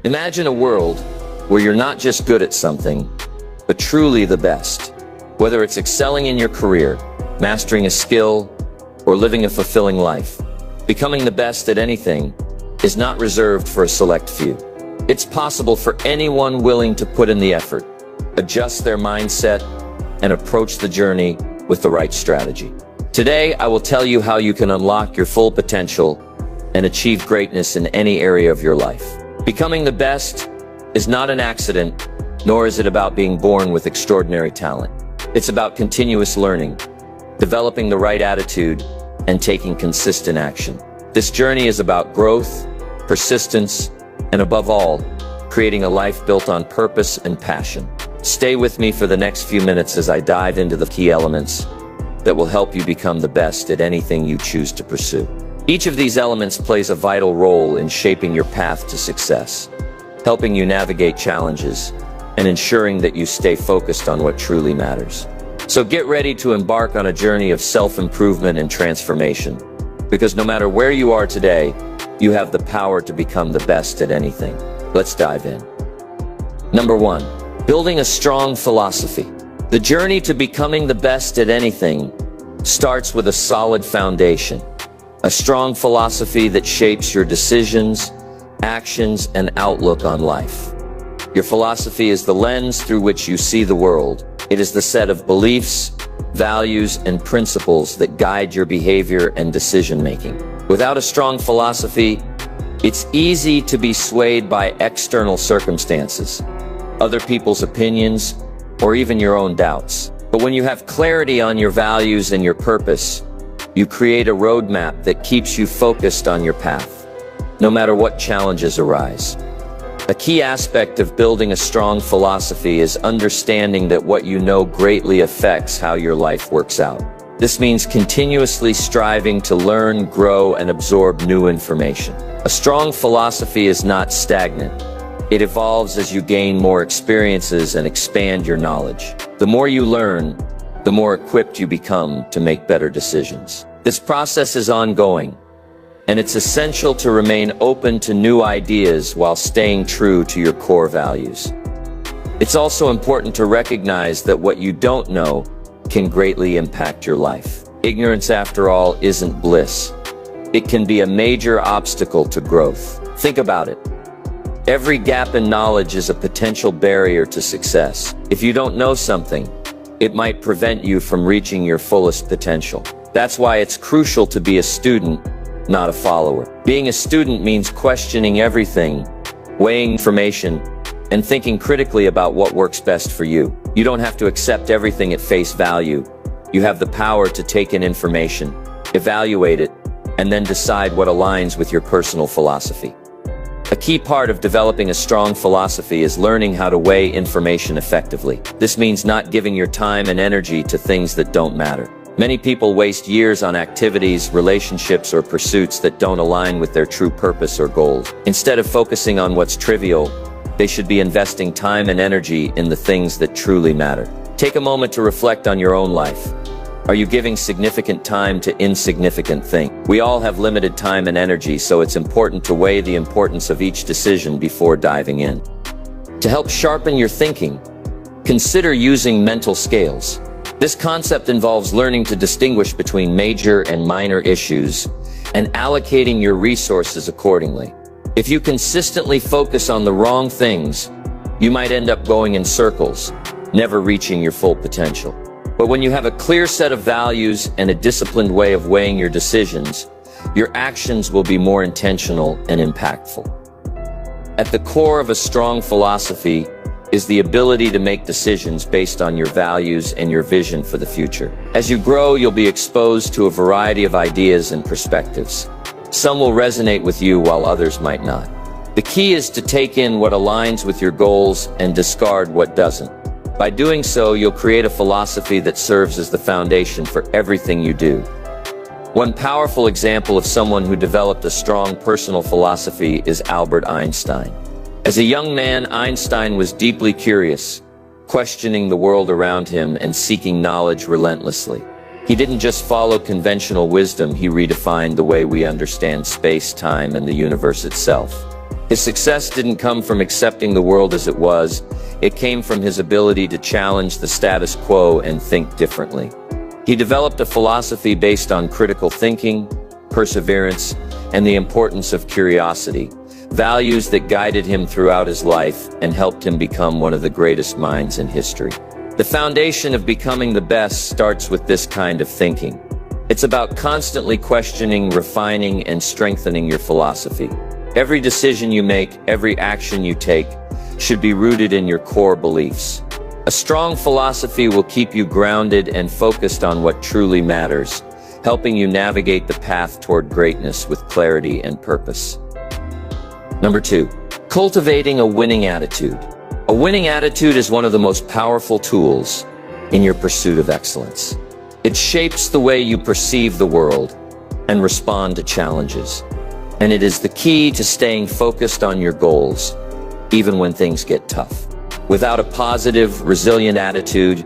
Imagine a world where you're not just good at something, but truly the best. Whether it's excelling in your career, mastering a skill, or living a fulfilling life, becoming the best at anything is not reserved for a select few. It's possible for anyone willing to put in the effort, adjust their mindset, and approach the journey with the right strategy. Today, I will tell you how you can unlock your full potential and achieve greatness in any area of your life. Becoming the best is not an accident, nor is it about being born with extraordinary talent. It's about continuous learning, developing the right attitude, and taking consistent action. This journey is about growth, persistence, and above all, creating a life built on purpose and passion. Stay with me for the next few minutes as I dive into the key elements that will help you become the best at anything you choose to pursue. Each of these elements plays a vital role in shaping your path to success, helping you navigate challenges, and ensuring that you stay focused on what truly matters. So get ready to embark on a journey of self-improvement and transformation, because no matter where you are today, you have the power to become the best at anything. Let's dive in. Number 1, building a strong philosophy. The journey to becoming the best at anything starts with a solid foundation, a strong philosophy that shapes your decisions, actions, and outlook on life. Your philosophy is the lens through which you see the world. It is the set of beliefs, values, and principles that guide your behavior and decision-making. Without a strong philosophy, it's easy to be swayed by external circumstances, other people's opinions, or even your own doubts. But when you have clarity on your values and your purpose, you create a roadmap that keeps you focused on your path, no matter what challenges arise. A key aspect of building a strong philosophy is understanding that what you know greatly affects how your life works out. This means continuously striving to learn, grow, and absorb new information. A strong philosophy is not stagnant. It evolves as you gain more experiences and expand your knowledge. The more you learn, the more equipped you become to make better decisions. This process is ongoing, and it's essential to remain open to new ideas while staying true to your core values. It's also important to recognize that what you don't know can greatly impact your life. Ignorance, after all, isn't bliss. It can be a major obstacle to growth. Think about it. Every gap in knowledge is a potential barrier to success. If you don't know something, it might prevent you from reaching your fullest potential. That's why it's crucial to be a student, not a follower. Being a student means questioning everything, weighing information, and thinking critically about what works best for you. You don't have to accept everything at face value. You have the power to take in information, evaluate it, and then decide what aligns with your personal philosophy. A key part of developing a strong philosophy is learning how to weigh information effectively. This means not giving your time and energy to things that don't matter. Many people waste years on activities, relationships, or pursuits that don't align with their true purpose or goals. Instead of focusing on what's trivial, they should be investing time and energy in the things that truly matter. Take a moment to reflect on your own life. Are you giving significant time to insignificant things? We all have limited time and energy, so it's important to weigh the importance of each decision before diving in. To help sharpen your thinking, consider using mental scales. This concept involves learning to distinguish between major and minor issues and allocating your resources accordingly. If you consistently focus on the wrong things, you might end up going in circles, never reaching your full potential. But when you have a clear set of values and a disciplined way of weighing your decisions, your actions will be more intentional and impactful. At the core of a strong philosophy is the ability to make decisions based on your values and your vision for the future. As you grow, you'll be exposed to a variety of ideas and perspectives. Some will resonate with you while others might not. The key is to take in what aligns with your goals and discard what doesn't. By doing so, you'll create a philosophy that serves as the foundation for everything you do. One powerful example of someone who developed a strong personal philosophy is Albert Einstein. As a young man, Einstein was deeply curious, questioning the world around him and seeking knowledge relentlessly. He didn't just follow conventional wisdom, he redefined the way we understand space, time, and the universe itself. His success didn't come from accepting the world as it was. It came from his ability to challenge the status quo and think differently. He developed a philosophy based on critical thinking, perseverance, and the importance of curiosity, values that guided him throughout his life and helped him become one of the greatest minds in history. The foundation of becoming the best starts with this kind of thinking. It's about constantly questioning, refining, and strengthening your philosophy. Every decision you make, every action you take, should be rooted in your core beliefs. A strong philosophy will keep you grounded and focused on what truly matters, helping you navigate the path toward greatness with clarity and purpose. Number 2, cultivating a winning attitude. A winning attitude is one of the most powerful tools in your pursuit of excellence. It shapes the way you perceive the world and respond to challenges. And it is the key to staying focused on your goals, even when things get tough. Without a positive, resilient attitude,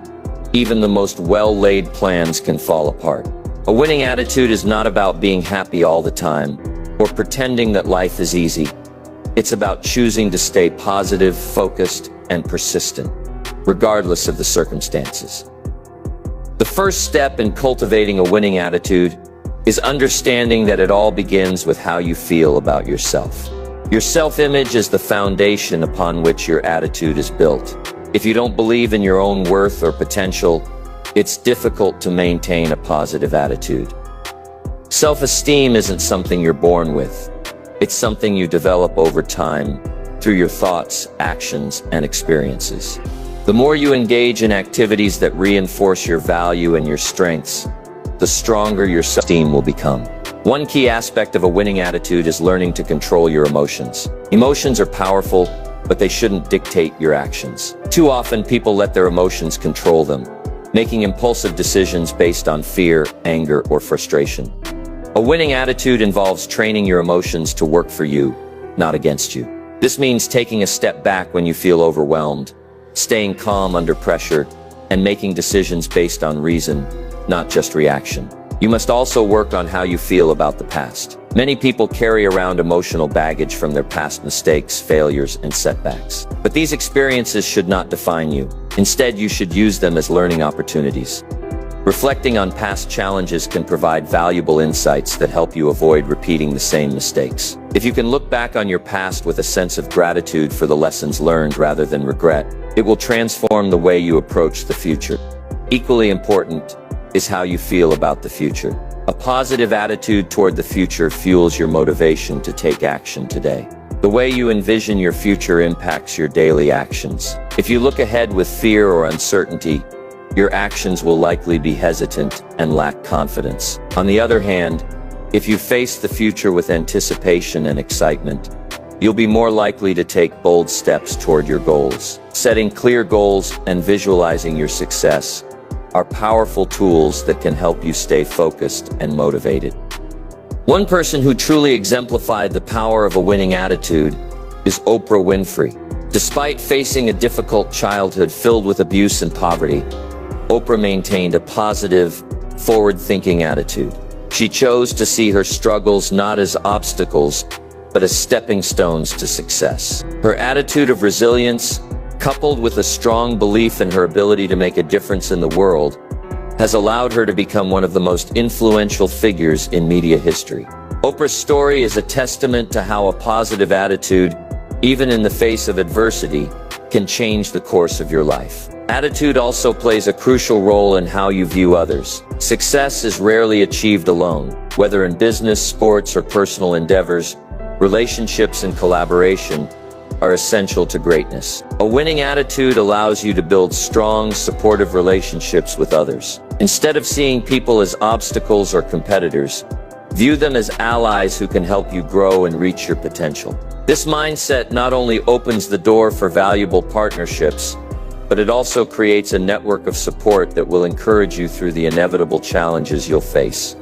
even the most well-laid plans can fall apart. A winning attitude is not about being happy all the time or pretending that life is easy. It's about choosing to stay positive, focused, and persistent, regardless of the circumstances. The first step in cultivating a winning attitude is understanding that it all begins with how you feel about yourself. Your self-image is the foundation upon which your attitude is built. If you don't believe in your own worth or potential, it's difficult to maintain a positive attitude. Self-esteem isn't something you're born with. It's something you develop over time through your thoughts, actions, and experiences. The more you engage in activities that reinforce your value and your strengths, the stronger your self-esteem will become. One key aspect of a winning attitude is learning to control your emotions. Emotions are powerful, but they shouldn't dictate your actions. Too often, people let their emotions control them, making impulsive decisions based on fear, anger, or frustration. A winning attitude involves training your emotions to work for you, not against you. This means taking a step back when you feel overwhelmed, staying calm under pressure, and making decisions based on reason, not just reaction. You must also work on how you feel about the past. Many people carry around emotional baggage from their past mistakes, failures, and setbacks. But these experiences should not define you. Instead, you should use them as learning opportunities. Reflecting on past challenges can provide valuable insights that help you avoid repeating the same mistakes. If you can look back on your past with a sense of gratitude for the lessons learned rather than regret, it will transform the way you approach the future. Equally important is how you feel about the future. A positive attitude toward the future fuels your motivation to take action today. The way you envision your future impacts your daily actions. If you look ahead with fear or uncertainty, your actions will likely be hesitant and lack confidence. On the other hand, if you face the future with anticipation and excitement, you'll be more likely to take bold steps toward your goals. Setting clear goals and visualizing your success are powerful tools that can help you stay focused and motivated. One person who truly exemplified the power of a winning attitude is Oprah Winfrey. Despite facing a difficult childhood filled with abuse and poverty, Oprah maintained a positive, forward-thinking attitude. She chose to see her struggles not as obstacles, but as stepping stones to success. Her attitude of resilience, coupled with a strong belief in her ability to make a difference in the world, has allowed her to become one of the most influential figures in media history. Oprah's story is a testament to how a positive attitude, even in the face of adversity, can change the course of your life. Attitude also plays a crucial role in how you view others. Success is rarely achieved alone. Whether in business, sports, or personal endeavors, relationships and collaboration are essential to greatness. A winning attitude allows you to build strong, supportive relationships with others. Instead of seeing people as obstacles or competitors, view them as allies who can help you grow and reach your potential. This mindset not only opens the door for valuable partnerships, but it also creates a network of support that will encourage you through the inevitable challenges you'll face.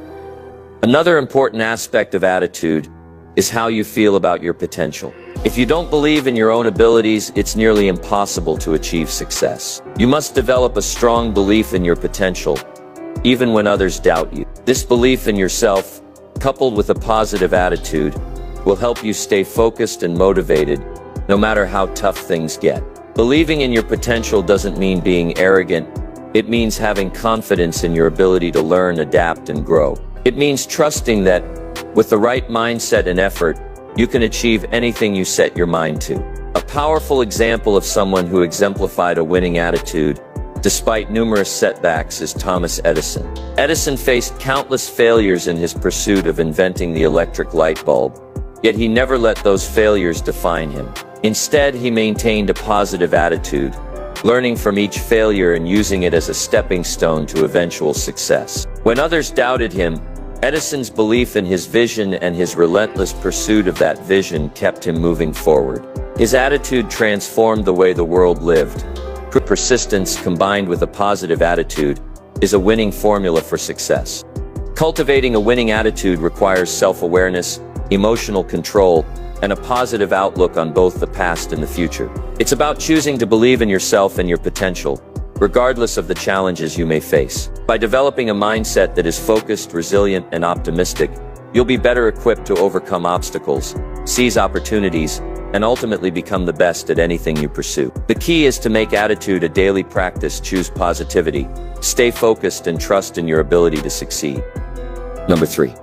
Another important aspect of attitude is how you feel about your potential. If you don't believe in your own abilities, it's nearly impossible to achieve success. You must develop a strong belief in your potential, even when others doubt you. This belief in yourself, coupled with a positive attitude, will help you stay focused and motivated no matter how tough things get. Believing in your potential doesn't mean being arrogant. It means having confidence in your ability to learn, adapt, and grow. It means trusting that, with the right mindset and effort, you can achieve anything you set your mind to. A powerful example of someone who exemplified a winning attitude despite numerous setbacks is Thomas Edison. Edison faced countless failures in his pursuit of inventing the electric light bulb, yet he never let those failures define him. Instead, he maintained a positive attitude, learning from each failure and using it as a stepping stone to eventual success. When others doubted him, Edison's belief in his vision and his relentless pursuit of that vision kept him moving forward. His attitude transformed the way the world lived. Persistence combined with a positive attitude is a winning formula for success. Cultivating a winning attitude requires self-awareness, emotional control, and a positive outlook on both the past and the future. It's about choosing to believe in yourself and your potential, regardless of the challenges you may face. By developing a mindset that is focused, resilient, and optimistic, you'll be better equipped to overcome obstacles, seize opportunities, and ultimately become the best at anything you pursue. The key is to make attitude a daily practice. Choose positivity, stay focused, and trust in your ability to succeed. Number 3.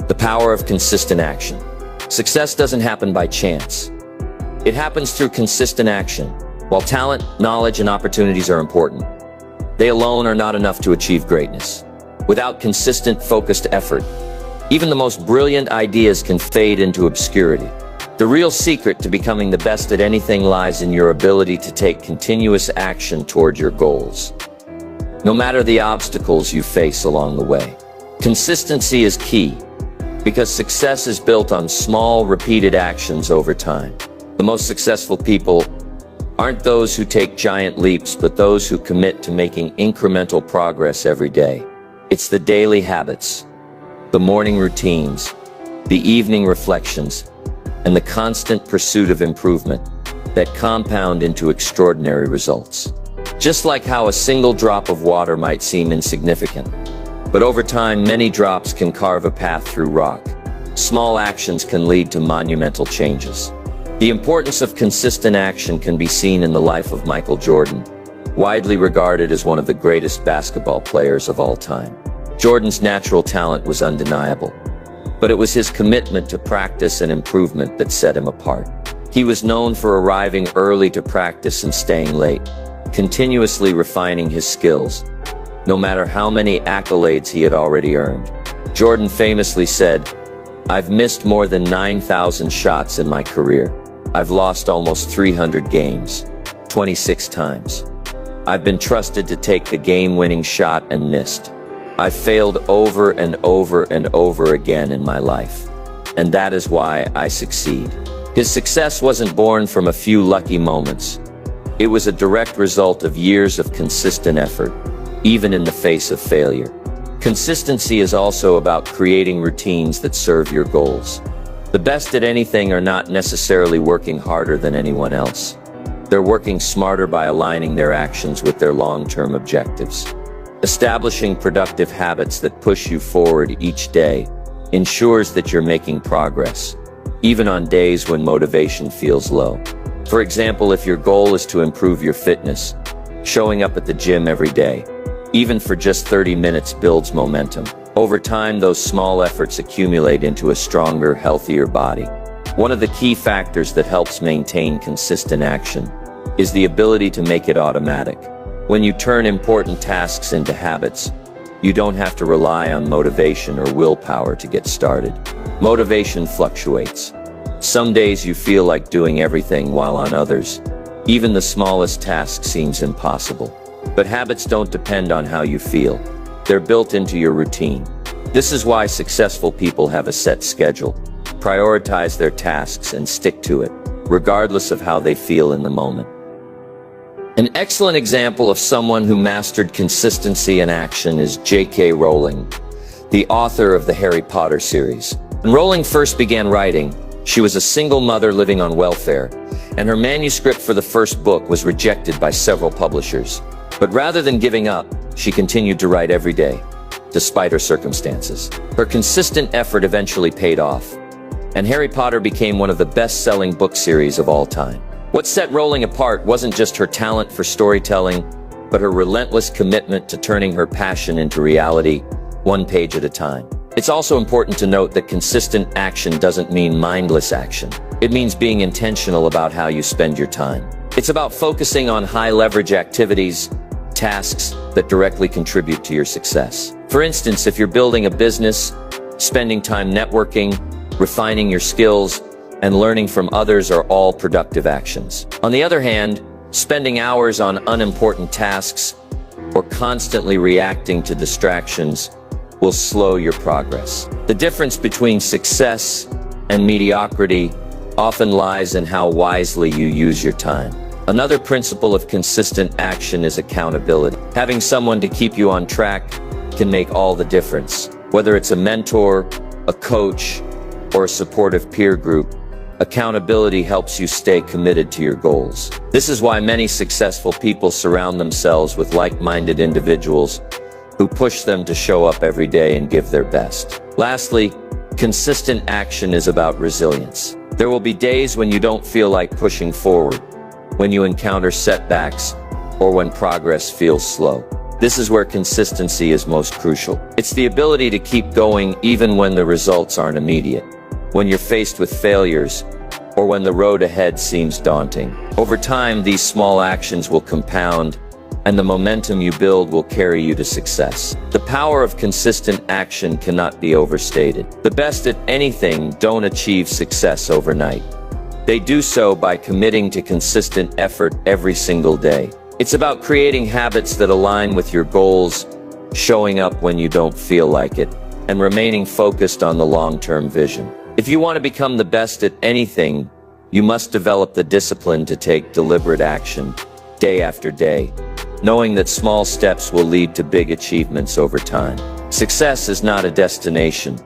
The power of consistent action. Success doesn't happen by chance. It happens through consistent action. While talent, knowledge, and opportunities are important, they alone are not enough to achieve greatness. Without consistent, focused effort, even the most brilliant ideas can fade into obscurity. The real secret to becoming the best at anything lies in your ability to take continuous action toward your goals, no matter the obstacles you face along the way. Consistency is key, because success is built on small, repeated actions over time. The most successful people aren't those who take giant leaps, but those who commit to making incremental progress every day. It's the daily habits, the morning routines, the evening reflections, and the constant pursuit of improvement that compound into extraordinary results. Just like how a single drop of water might seem insignificant, but over time many drops can carve a path through rock. Small actions can lead to monumental changes. The importance of consistent action can be seen in the life of Michael Jordan, widely regarded as one of the greatest basketball players of all time. Jordan's natural talent was undeniable, but it was his commitment to practice and improvement that set him apart. He was known for arriving early to practice and staying late, continuously refining his skills, no matter how many accolades he had already earned. Jordan famously said, "I've missed more than 9,000 shots in my career. I've lost almost 300 games, 26 times. I've been trusted to take the game-winning shot and missed. I've failed over and over and over again in my life, and that is why I succeed." His success wasn't born from a few lucky moments. It was a direct result of years of consistent effort, even in the face of failure. Consistency is also about creating routines that serve your goals. The best at anything are not necessarily working harder than anyone else. They're working smarter by aligning their actions with their long-term objectives. Establishing productive habits that push you forward each day ensures that you're making progress, even on days when motivation feels low. For example, if your goal is to improve your fitness, showing up at the gym every day, even for just 30 minutes, builds momentum. Over time, those small efforts accumulate into a stronger, healthier body. One of the key factors that helps maintain consistent action is the ability to make it automatic. When you turn important tasks into habits, you don't have to rely on motivation or willpower to get started. Motivation fluctuates. Some days you feel like doing everything, while on others, even the smallest task seems impossible. But habits don't depend on how you feel. They're built into your routine. This is why successful people have a set schedule, prioritize their tasks, and stick to it, regardless of how they feel in the moment. An excellent example of someone who mastered consistency and action is J.K. Rowling, the author of the Harry Potter series. When Rowling first began writing, she was a single mother living on welfare, and her manuscript for the first book was rejected by several publishers. But rather than giving up, she continued to write every day, despite her circumstances. Her consistent effort eventually paid off. and Harry Potter became one of the best-selling book series of all time. What set Rowling apart wasn't just her talent for storytelling, but her relentless commitment to turning her passion into reality, one page at a time. It's also important to note that consistent action doesn't mean mindless action. It means being intentional about how you spend your time. It's about focusing on high-leverage activities, tasks that directly contribute to your success. For instance, if you're building a business, spending time networking, refining your skills, and learning from others are all productive actions. On the other hand, spending hours on unimportant tasks or constantly reacting to distractions will slow your progress. The difference between success and mediocrity often lies in how wisely you use your time. Another principle of consistent action is accountability. Having someone to keep you on track can make all the difference. Whether it's a mentor, a coach, or a supportive peer group, accountability helps you stay committed to your goals. This is why many successful people surround themselves with like-minded individuals who push them to show up every day and give their best. Lastly, consistent action is about resilience. There will be days when you don't feel like pushing forward, when you encounter setbacks, or when progress feels slow. This is where consistency is most crucial. It's the ability to keep going even when the results aren't immediate, when you're faced with failures, or when the road ahead seems daunting. Over time, these small actions will compound, and the momentum you build will carry you to success. The power of consistent action cannot be overstated. The best at anything don't achieve success overnight. They do so by committing to consistent effort every single day. It's about creating habits that align with your goals, showing up when you don't feel like it, and remaining focused on the long-term vision. If you want to become the best at anything, you must develop the discipline to take deliberate action, day after day, knowing that small steps will lead to big achievements over time. Success is not a destination.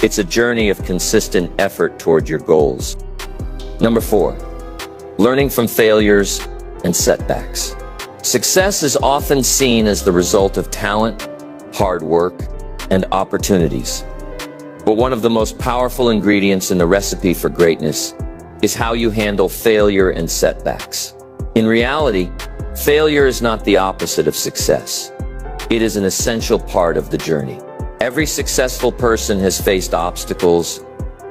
It's a journey of consistent effort toward your goals. Number 4, learning from failures and setbacks. Success is often seen as the result of talent, hard work, and opportunities. But one of the most powerful ingredients in the recipe for greatness is how you handle failure and setbacks. In reality, failure is not the opposite of success. It is an essential part of the journey. Every successful person has faced obstacles,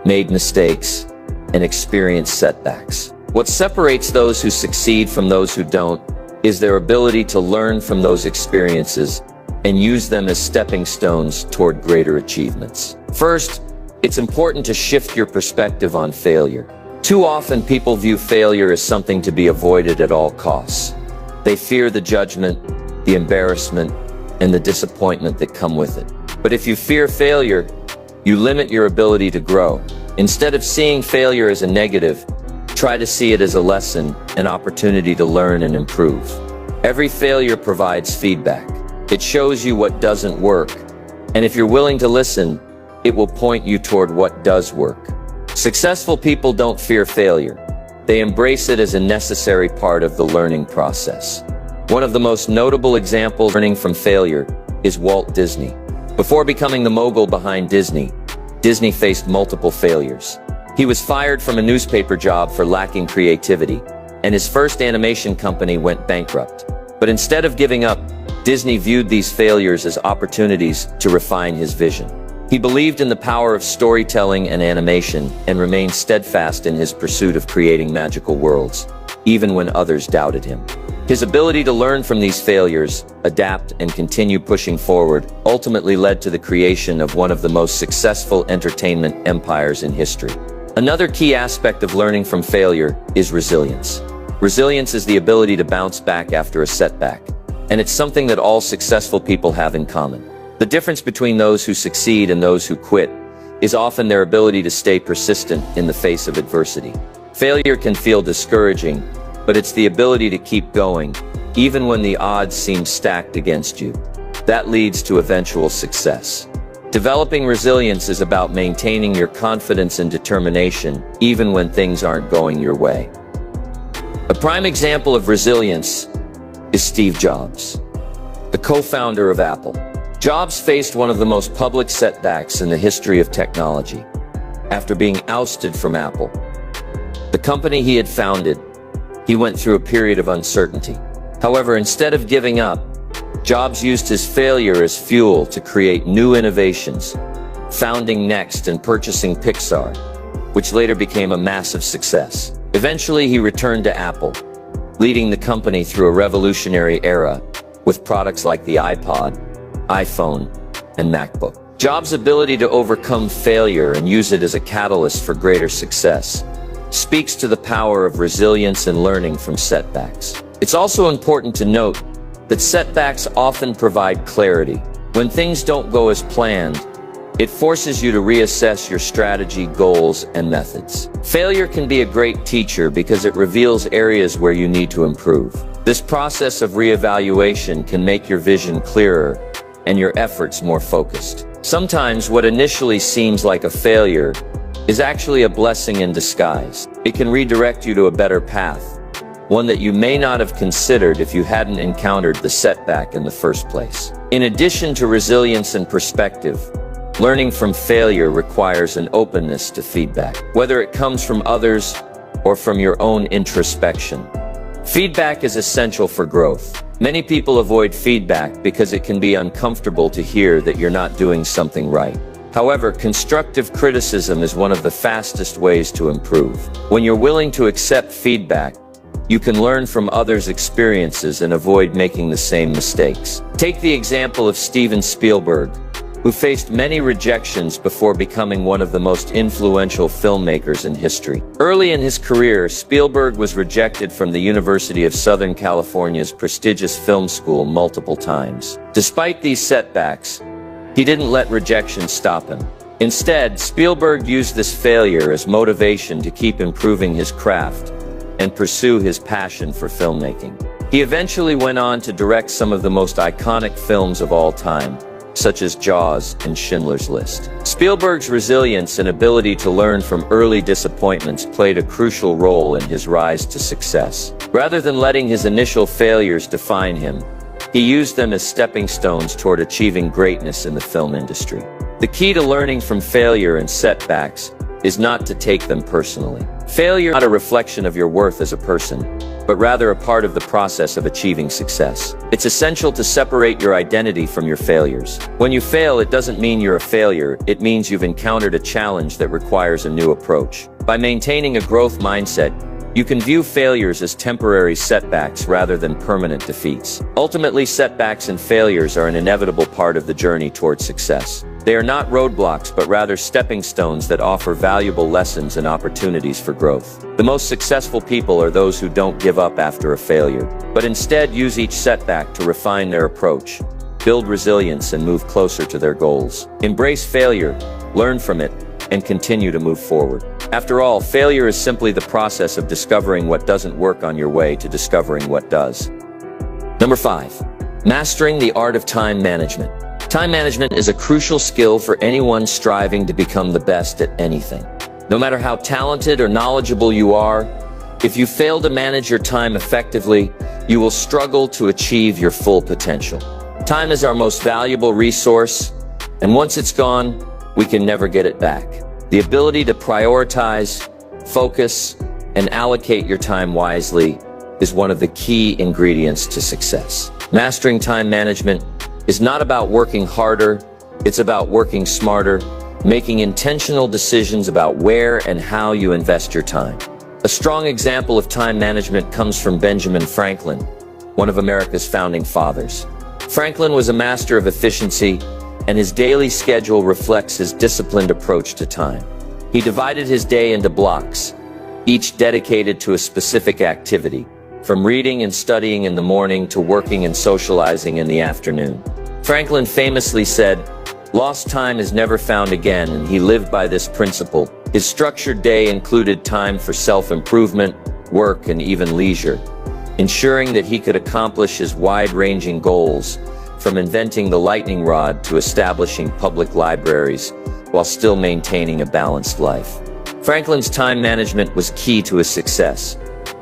made mistakes, and experienced setbacks. What separates those who succeed from those who don't is their ability to learn from those experiences and use them as stepping stones toward greater achievements. First, it's important to shift your perspective on failure. Too often people view failure as something to be avoided at all costs. They fear the judgment, the embarrassment, and the disappointment that come with it. But if you fear failure, you limit your ability to grow. Instead of seeing failure as a negative, try to see it as a lesson, an opportunity to learn and improve. Every failure provides feedback. It shows you what doesn't work, and if you're willing to listen, it will point you toward what does work. Successful people don't fear failure. They embrace it as a necessary part of the learning process. One of the most notable examples of learning from failure is Walt Disney. Before becoming the mogul behind Disney, Disney faced multiple failures. He was fired from a newspaper job for lacking creativity, and his first animation company went bankrupt. But instead of giving up, Disney viewed these failures as opportunities to refine his vision. He believed in the power of storytelling and animation and remained steadfast in his pursuit of creating magical worlds, even when others doubted him. His ability to learn from these failures, adapt, and continue pushing forward ultimately led to the creation of one of the most successful entertainment empires in history. Another key aspect of learning from failure is resilience. Resilience is the ability to bounce back after a setback, and it's something that all successful people have in common. The difference between those who succeed and those who quit is often their ability to stay persistent in the face of adversity. Failure can feel discouraging, but it's the ability to keep going, even when the odds seem stacked against you. That leads to eventual success. Developing resilience is about maintaining your confidence and determination, even when things aren't going your way. A prime example of resilience is Steve Jobs, the co-founder of Apple. Jobs faced one of the most public setbacks in the history of technology. after being ousted from Apple. The company he had founded, he went through a period of uncertainty. However, instead of giving up, Jobs used his failure as fuel to create new innovations, founding Next and purchasing Pixar, which later became a massive success. Eventually, he returned to Apple, leading the company through a revolutionary era with products like the iPod, iPhone, and MacBook. Jobs' ability to overcome failure and use it as a catalyst for greater success speaks to the power of resilience and learning from setbacks. It's also important to note that setbacks often provide clarity. When things don't go as planned, it forces you to reassess your strategy, goals, and methods. Failure can be a great teacher because it reveals areas where you need to improve. This process of reevaluation can make your vision clearer and your efforts more focused. Sometimes what initially seems like a failure is actually a blessing in disguise. It can redirect you to a better path, one that you may not have considered if you hadn't encountered the setback in the first place. In addition to resilience and perspective, learning from failure requires an openness to feedback, whether it comes from others or from your own introspection. Feedback is essential for growth. Many people avoid feedback because it can be uncomfortable to hear that you're not doing something right. However, constructive criticism is one of the fastest ways to improve. When you're willing to accept feedback, you can learn from others' experiences and avoid making the same mistakes. Take the example of Steven Spielberg, who faced many rejections before becoming one of the most influential filmmakers in history. Early in his career, Spielberg was rejected from the University of Southern California's prestigious film school multiple times. Despite these setbacks, he didn't let rejection stop him. Instead, Spielberg used this failure as motivation to keep improving his craft and pursue his passion for filmmaking. He eventually went on to direct some of the most iconic films of all time, such as Jaws and Schindler's List. Spielberg's resilience and ability to learn from early disappointments played a crucial role in his rise to success. Rather than letting his initial failures define him, he used them as stepping stones toward achieving greatness in the film industry. The key to learning from failure and setbacks is not to take them personally. Failure is not a reflection of your worth as a person, but rather a part of the process of achieving success. It's essential to separate your identity from your failures. When you fail, it doesn't mean you're a failure, it means you've encountered a challenge that requires a new approach. By maintaining a growth mindset, you can view failures as temporary setbacks rather than permanent defeats. Ultimately, setbacks and failures are an inevitable part of the journey toward success. They are not roadblocks, but rather stepping stones that offer valuable lessons and opportunities for growth. The most successful people are those who don't give up after a failure, but instead use each setback to refine their approach, build resilience, and move closer to their goals. Embrace failure, learn from it, and continue to move forward. After all, failure is simply the process of discovering what doesn't work on your way to discovering what does. Number 5. Mastering the art of time management. Time management is a crucial skill for anyone striving to become the best at anything. No matter how talented or knowledgeable you are, if you fail to manage your time effectively, you will struggle to achieve your full potential. Time is our most valuable resource, and once it's gone, we can never get it back. The ability to prioritize, focus, and allocate your time wisely is one of the key ingredients to success. Mastering time management is not about working harder, it's about working smarter, making intentional decisions about where and how you invest your time. A strong example of time management comes from Benjamin Franklin, one of America's founding fathers. Franklin was a master of efficiency, and his daily schedule reflects his disciplined approach to time. He divided his day into blocks, each dedicated to a specific activity, from reading and studying in the morning to working and socializing in the afternoon. Franklin famously said, "Lost time is never found again," and he lived by this principle. His structured day included time for self-improvement, work, and even leisure, ensuring that he could accomplish his wide-ranging goals, from inventing the lightning rod to establishing public libraries, while still maintaining a balanced life. Franklin's time management was key to his success,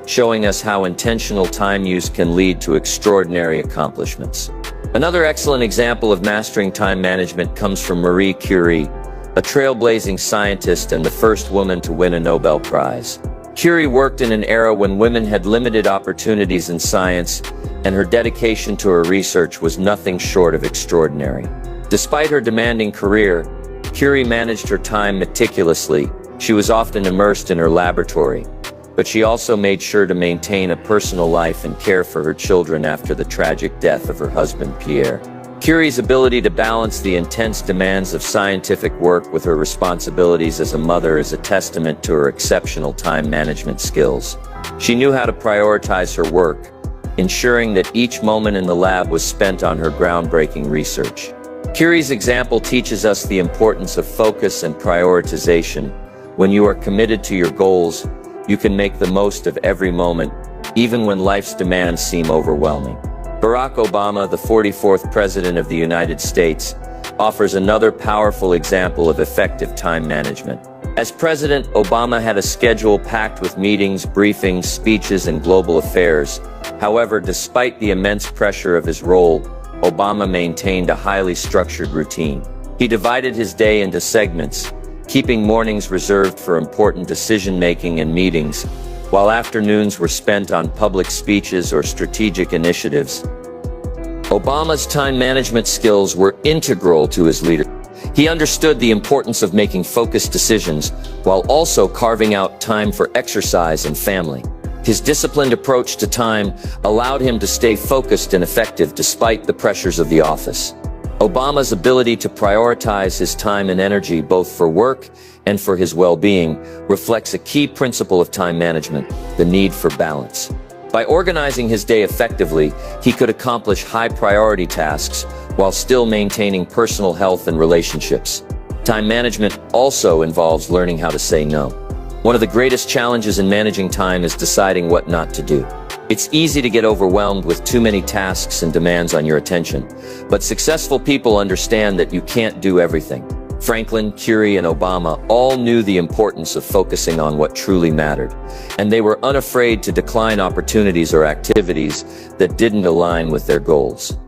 showing us how intentional time use can lead to extraordinary accomplishments. Another excellent example of mastering time management comes from Marie Curie, a trailblazing scientist and the first woman to win a Nobel Prize. Curie worked in an era when women had limited opportunities in science, and her dedication to her research was nothing short of extraordinary. Despite her demanding career, Curie managed her time meticulously. She was often immersed in her laboratory, but she also made sure to maintain a personal life and care for her children after the tragic death of her husband, Pierre. Curie's ability to balance the intense demands of scientific work with her responsibilities as a mother is a testament to her exceptional time management skills. She knew how to prioritize her work, ensuring that each moment in the lab was spent on her groundbreaking research. Curie's example teaches us the importance of focus and prioritization. When you are committed to your goals, you can make the most of every moment, even when life's demands seem overwhelming. Barack Obama, the 44th President of the United States, offers another powerful example of effective time management. As president, Obama had a schedule packed with meetings, briefings, speeches, and global affairs. However, despite the immense pressure of his role, Obama maintained a highly structured routine. He divided his day into segments, keeping mornings reserved for important decision-making and meetings, while afternoons were spent on public speeches or strategic initiatives. Obama's time management skills were integral to his leadership. He understood the importance of making focused decisions while also carving out time for exercise and family. His disciplined approach to time allowed him to stay focused and effective despite the pressures of the office. Obama's ability to prioritize his time and energy both for work and for his well-being reflects a key principle of time management: the need for balance. By organizing his day effectively, he could accomplish high-priority tasks while still maintaining personal health and relationships. Time management also involves learning how to say no. One of the greatest challenges in managing time is deciding what not to do. It's easy to get overwhelmed with too many tasks and demands on your attention, but successful people understand that you can't do everything. Franklin, Curie, and Obama all knew the importance of focusing on what truly mattered, and they were unafraid to decline opportunities or activities that didn't align with their goals.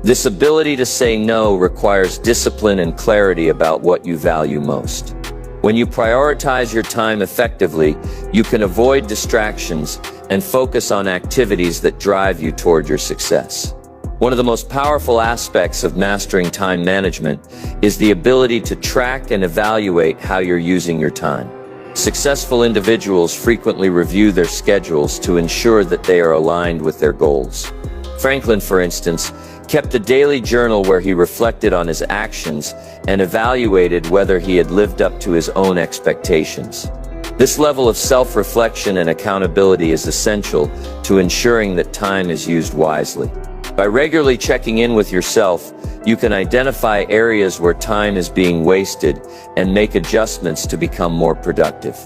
This ability to say no requires discipline and clarity about what you value most. When you prioritize your time effectively, you can avoid distractions and focus on activities that drive you toward your success. One of the most powerful aspects of mastering time management is the ability to track and evaluate how you're using your time. Successful individuals frequently review their schedules to ensure that they are aligned with their goals. Franklin, for instance, kept a daily journal where he reflected on his actions and evaluated whether he had lived up to his own expectations. This level of self-reflection and accountability is essential to ensuring that time is used wisely. By regularly checking in with yourself, you can identify areas where time is being wasted and make adjustments to become more productive.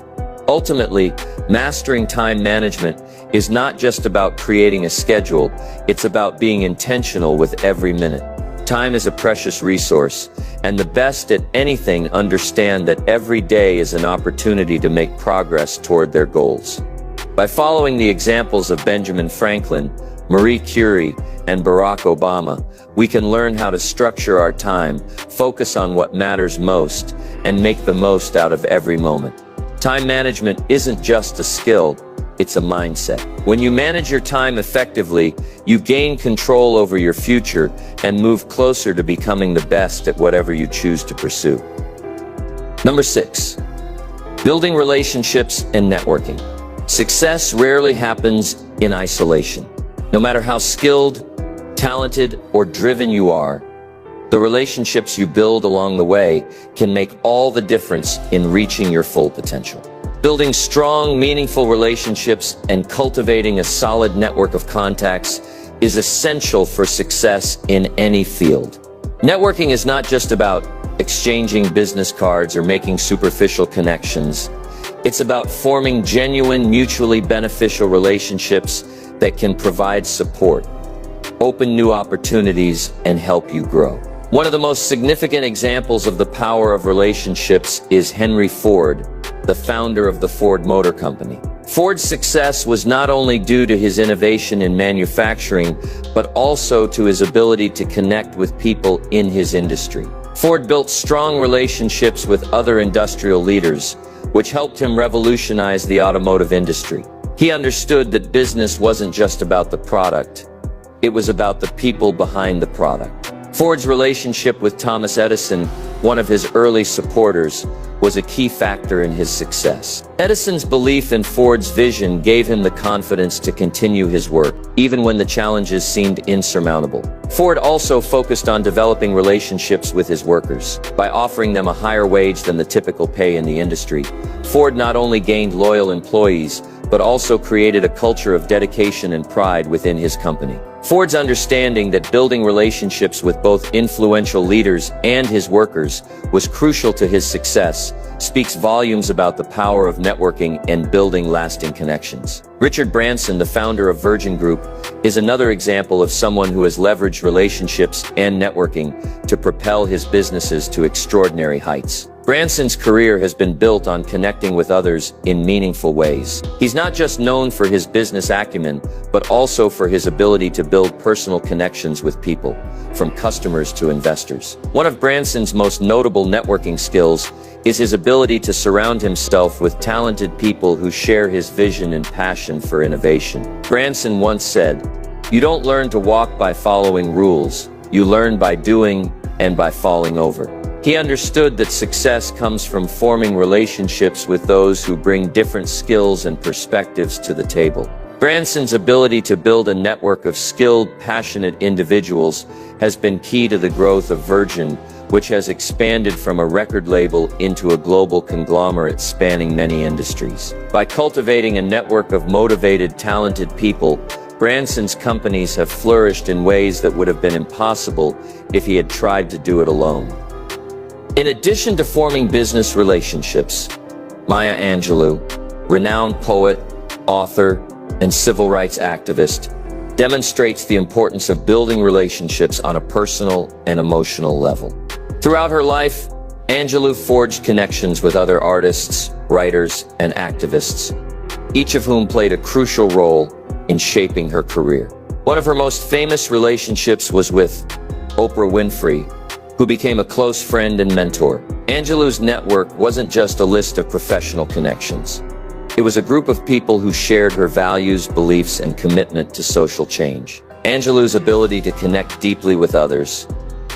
Ultimately, mastering time management is not just about creating a schedule, it's about being intentional with every minute. Time is a precious resource, and the best at anything understand that every day is an opportunity to make progress toward their goals. By following the examples of Benjamin Franklin, Marie Curie, and Barack Obama, we can learn how to structure our time, focus on what matters most, and make the most out of every moment. Time management isn't just a skill, it's a mindset. When you manage your time effectively, you gain control over your future and move closer to becoming the best at whatever you choose to pursue. Number 6, building relationships and networking. Success rarely happens in isolation. No matter how skilled, talented, or driven you are, the relationships you build along the way can make all the difference in reaching your full potential. Building strong, meaningful relationships and cultivating a solid network of contacts is essential for success in any field. Networking is not just about exchanging business cards or making superficial connections. It's about forming genuine, mutually beneficial relationships that can provide support, open new opportunities, and help you grow. One of the most significant examples of the power of relationships is Henry Ford, the founder of the Ford Motor Company. Ford's success was not only due to his innovation in manufacturing, but also to his ability to connect with people in his industry. Ford built strong relationships with other industrial leaders, which helped him revolutionize the automotive industry. He understood that business wasn't just about the product, it was about the people behind the product. Ford's relationship with Thomas Edison, one of his early supporters, was a key factor in his success. Edison's belief in Ford's vision gave him the confidence to continue his work, even when the challenges seemed insurmountable. Ford also focused on developing relationships with his workers. By offering them a higher wage than the typical pay in the industry, Ford not only gained loyal employees, but also created a culture of dedication and pride within his company. Ford's understanding that building relationships with both influential leaders and his workers was crucial to his success speaks volumes about the power of networking and building lasting connections. Richard Branson, the founder of Virgin Group, is another example of someone who has leveraged relationships and networking to propel his businesses to extraordinary heights. Branson's career has been built on connecting with others in meaningful ways. He's not just known for his business acumen, but also for his ability to build personal connections with people, from customers to investors. One of Branson's most notable networking skills is his ability to surround himself with talented people who share his vision and passion for innovation. Branson once said, "You don't learn to walk by following rules, you learn by doing and by falling over." He understood that success comes from forming relationships with those who bring different skills and perspectives to the table. Branson's ability to build a network of skilled, passionate individuals has been key to the growth of Virgin, which has expanded from a record label into a global conglomerate spanning many industries. By cultivating a network of motivated, talented people, Branson's companies have flourished in ways that would have been impossible if he had tried to do it alone. In addition to forming business relationships, Maya Angelou, renowned poet, author, and civil rights activist, demonstrates the importance of building relationships on a personal and emotional level. Throughout her life, Angelou forged connections with other artists, writers, and activists, each of whom played a crucial role in shaping her career. One of her most famous relationships was with Oprah Winfrey, who became a close friend and mentor. Angelou's network wasn't just a list of professional connections. It was a group of people who shared her values, beliefs, and commitment to social change. Angelou's ability to connect deeply with others,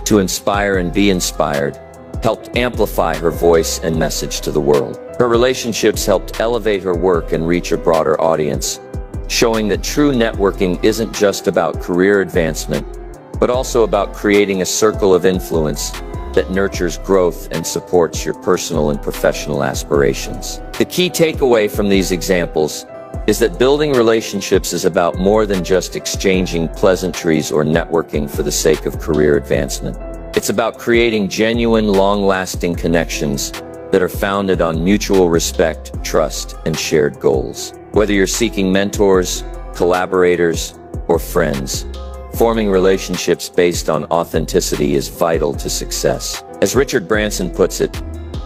to inspire and be inspired, helped amplify her voice and message to the world. Her relationships helped elevate her work and reach a broader audience, showing that true networking isn't just about career advancement, but also about creating a circle of influence that nurtures growth and supports your personal and professional aspirations. The key takeaway from these examples is that building relationships is about more than just exchanging pleasantries or networking for the sake of career advancement. It's about creating genuine, long-lasting connections that are founded on mutual respect, trust, and shared goals. Whether you're seeking mentors, collaborators, or friends, forming relationships based on authenticity is vital to success. As Richard Branson puts it,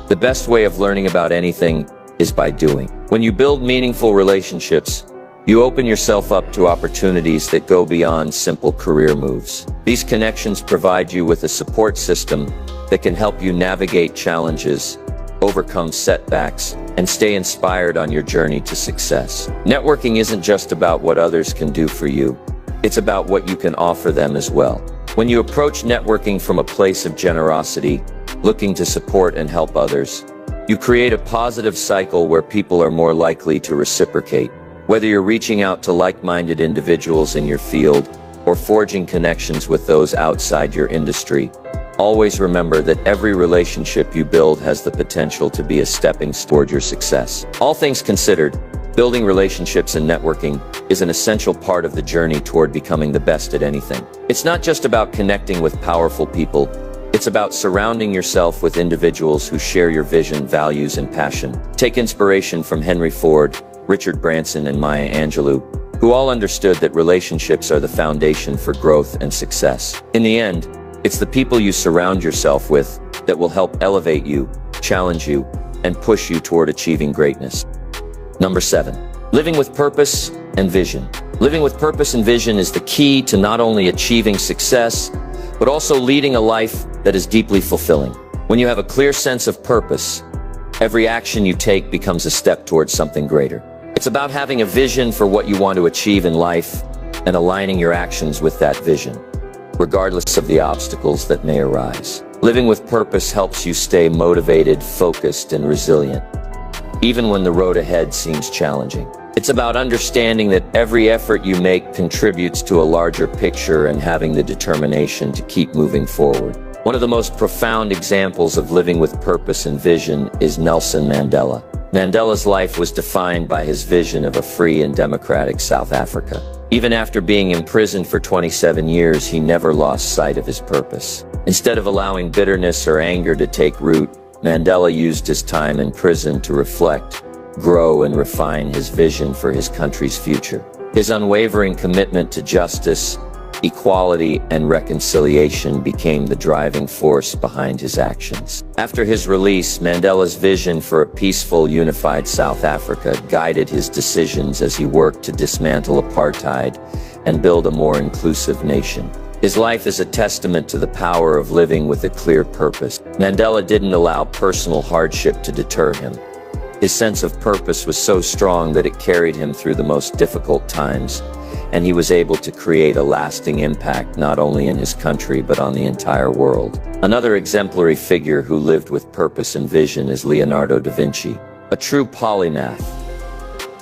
the best way of learning about anything is by doing. When you build meaningful relationships, you open yourself up to opportunities that go beyond simple career moves. These connections provide you with a support system that can help you navigate challenges, overcome setbacks, and stay inspired on your journey to success. Networking isn't just about what others can do for you. It's about what you can offer them as well. When you approach networking from a place of generosity, looking to support and help others, you create a positive cycle where people are more likely to reciprocate. Whether you're reaching out to like-minded individuals in your field or forging connections with those outside your industry, always remember that every relationship you build has the potential to be a stepping stone toward your success. All things considered, building relationships and networking is an essential part of the journey toward becoming the best at anything. It's not just about connecting with powerful people, it's about surrounding yourself with individuals who share your vision, values, and passion. Take inspiration from Henry Ford, Richard Branson, and Maya Angelou, who all understood that relationships are the foundation for growth and success. In the end, it's the people you surround yourself with that will help elevate you, challenge you, and push you toward achieving greatness. Number 7. Living with purpose and vision. Living with purpose and vision is the key to not only achieving success, but also leading a life that is deeply fulfilling. When you have a clear sense of purpose, every action you take becomes a step towards something greater. It's about having a vision for what you want to achieve in life and aligning your actions with that vision, regardless of the obstacles that may arise. Living with purpose helps you stay motivated, focused, and resilient, even when the road ahead seems challenging. It's about understanding that every effort you make contributes to a larger picture and having the determination to keep moving forward. One of the most profound examples of living with purpose and vision is Nelson Mandela. Mandela's life was defined by his vision of a free and democratic South Africa. Even after being imprisoned for 27 years, he never lost sight of his purpose. Instead of allowing bitterness or anger to take root, Mandela used his time in prison to reflect, grow, and refine his vision for his country's future. His unwavering commitment to justice, equality, and reconciliation became the driving force behind his actions. After his release, Mandela's vision for a peaceful, unified South Africa guided his decisions as he worked to dismantle apartheid and build a more inclusive nation. His life is a testament to the power of living with a clear purpose. Mandela didn't allow personal hardship to deter him. His sense of purpose was so strong that it carried him through the most difficult times, and he was able to create a lasting impact not only in his country but on the entire world. Another exemplary figure who lived with purpose and vision is Leonardo da Vinci, a true polymath.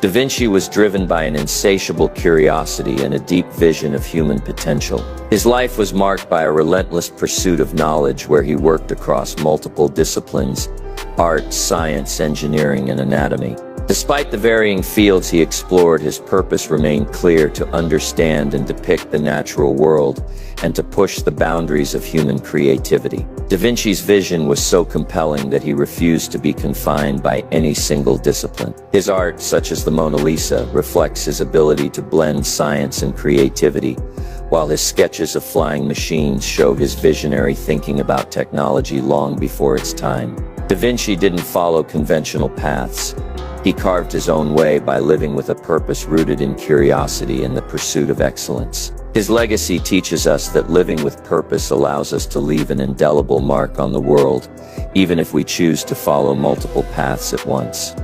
Da Vinci was driven by an insatiable curiosity and a deep vision of human potential. His life was marked by a relentless pursuit of knowledge where he worked across multiple disciplines: art, science, engineering, and anatomy. Despite the varying fields he explored, his purpose remained clear: to understand and depict the natural world and to push the boundaries of human creativity. Da Vinci's vision was so compelling that he refused to be confined by any single discipline. His art, such as the Mona Lisa, reflects his ability to blend science and creativity, while his sketches of flying machines show his visionary thinking about technology long before its time. Da Vinci didn't follow conventional paths. He carved his own way by living with a purpose rooted in curiosity and the pursuit of excellence. His legacy teaches us that living with purpose allows us to leave an indelible mark on the world, even if we choose to follow multiple paths at once.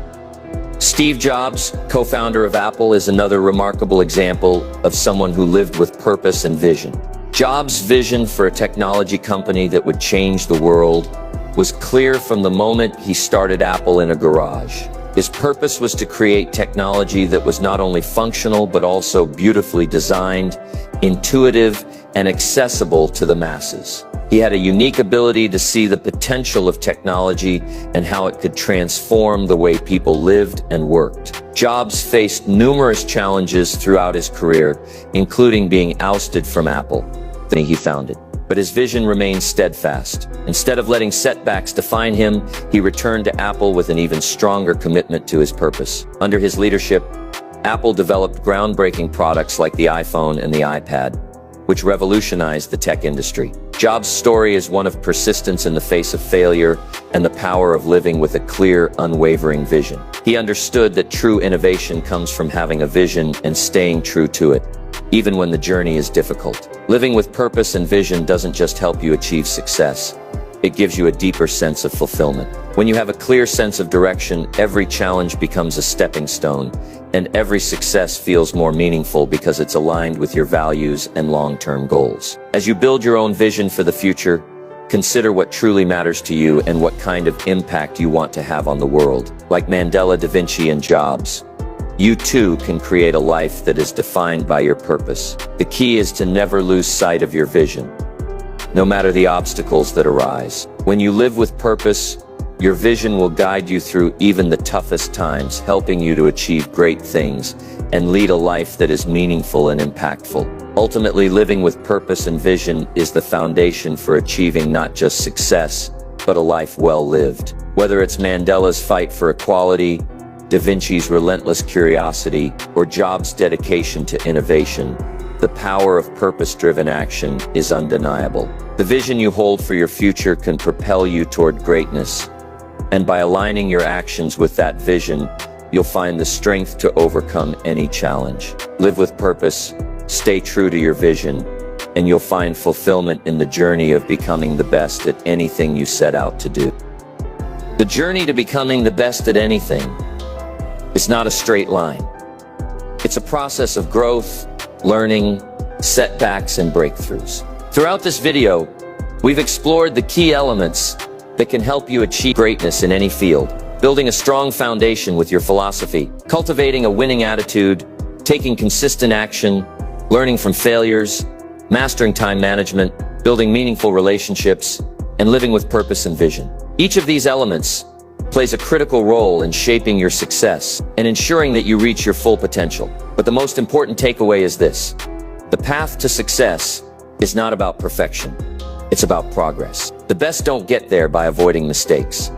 Steve Jobs, co-founder of Apple, is another remarkable example of someone who lived with purpose and vision. Jobs' vision for a technology company that would change the world was clear from the moment he started Apple in a garage. His purpose was to create technology that was not only functional but also beautifully designed, intuitive, and accessible to the masses. He had a unique ability to see the potential of technology and how it could transform the way people lived and worked. Jobs faced numerous challenges throughout his career, including being ousted from Apple, the company he founded. But his vision remained steadfast. Instead of letting setbacks define him, he returned to Apple with an even stronger commitment to his purpose. Under his leadership, Apple developed groundbreaking products like the iPhone and the iPad, which revolutionized the tech industry. Jobs' story is one of persistence in the face of failure and the power of living with a clear, unwavering vision. He understood that true innovation comes from having a vision and staying true to it, even when the journey is difficult. Living with purpose and vision doesn't just help you achieve success, it gives you a deeper sense of fulfillment. When you have a clear sense of direction, every challenge becomes a stepping stone, and every success feels more meaningful because it's aligned with your values and long-term goals. As you build your own vision for the future, consider what truly matters to you and what kind of impact you want to have on the world. Like Mandela, Da Vinci, and Jobs, you too can create a life that is defined by your purpose. The key is to never lose sight of your vision, no matter the obstacles that arise. When you live with purpose, your vision will guide you through even the toughest times, helping you to achieve great things and lead a life that is meaningful and impactful. Ultimately, living with purpose and vision is the foundation for achieving not just success, but a life well lived. Whether it's Mandela's fight for equality, Da Vinci's relentless curiosity, or Jobs' dedication to innovation, the power of purpose-driven action is undeniable. The vision you hold for your future can propel you toward greatness, and by aligning your actions with that vision, you'll find the strength to overcome any challenge. Live with purpose, stay true to your vision, and you'll find fulfillment in the journey of becoming the best at anything you set out to do. The journey to becoming the best at anything is not a straight line. It's a process of growth, learning, setbacks, and breakthroughs. Throughout this video, we've explored the key elements that can help you achieve greatness in any field. Building a strong foundation with your philosophy, cultivating a winning attitude, taking consistent action, learning from failures, mastering time management, building meaningful relationships, and living with purpose and vision. Each of these elements plays a critical role in shaping your success and ensuring that you reach your full potential. But the most important takeaway is this: the path to success is not about perfection. It's about progress. The best don't get there by avoiding mistakes.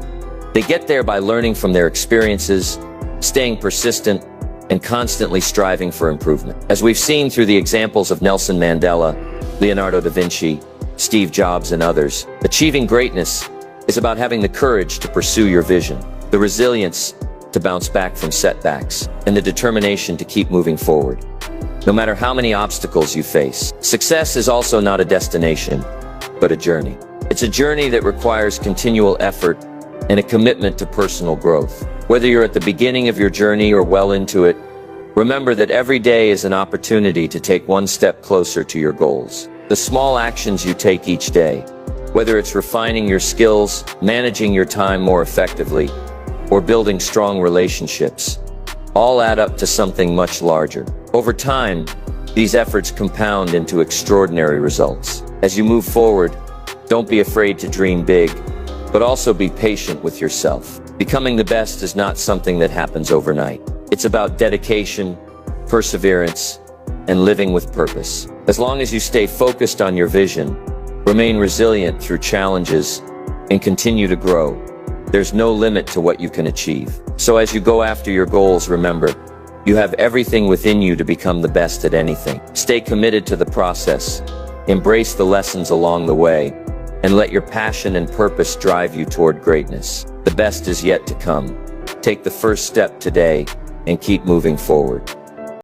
They get there by learning from their experiences, staying persistent, and constantly striving for improvement. As we've seen through the examples of Nelson Mandela, Leonardo da Vinci, Steve Jobs, and others, achieving greatness is about having the courage to pursue your vision, the resilience to bounce back from setbacks, and the determination to keep moving forward. No matter how many obstacles you face, success is also not a destination, but a journey. It's a journey that requires continual effort and a commitment to personal growth. Whether you're at the beginning of your journey or well into it, remember that every day is an opportunity to take one step closer to your goals. The small actions you take each day, whether it's refining your skills, managing your time more effectively, or building strong relationships, all add up to something much larger. Over time, these efforts compound into extraordinary results. As you move forward, don't be afraid to dream big, but also be patient with yourself. Becoming the best is not something that happens overnight. It's about dedication, perseverance, and living with purpose. As long as you stay focused on your vision, remain resilient through challenges, and continue to grow, there's no limit to what you can achieve. So as you go after your goals, remember, you have everything within you to become the best at anything. Stay committed to the process, embrace the lessons along the way, and let your passion and purpose drive you toward greatness. The best is yet to come. Take the first step today and keep moving forward.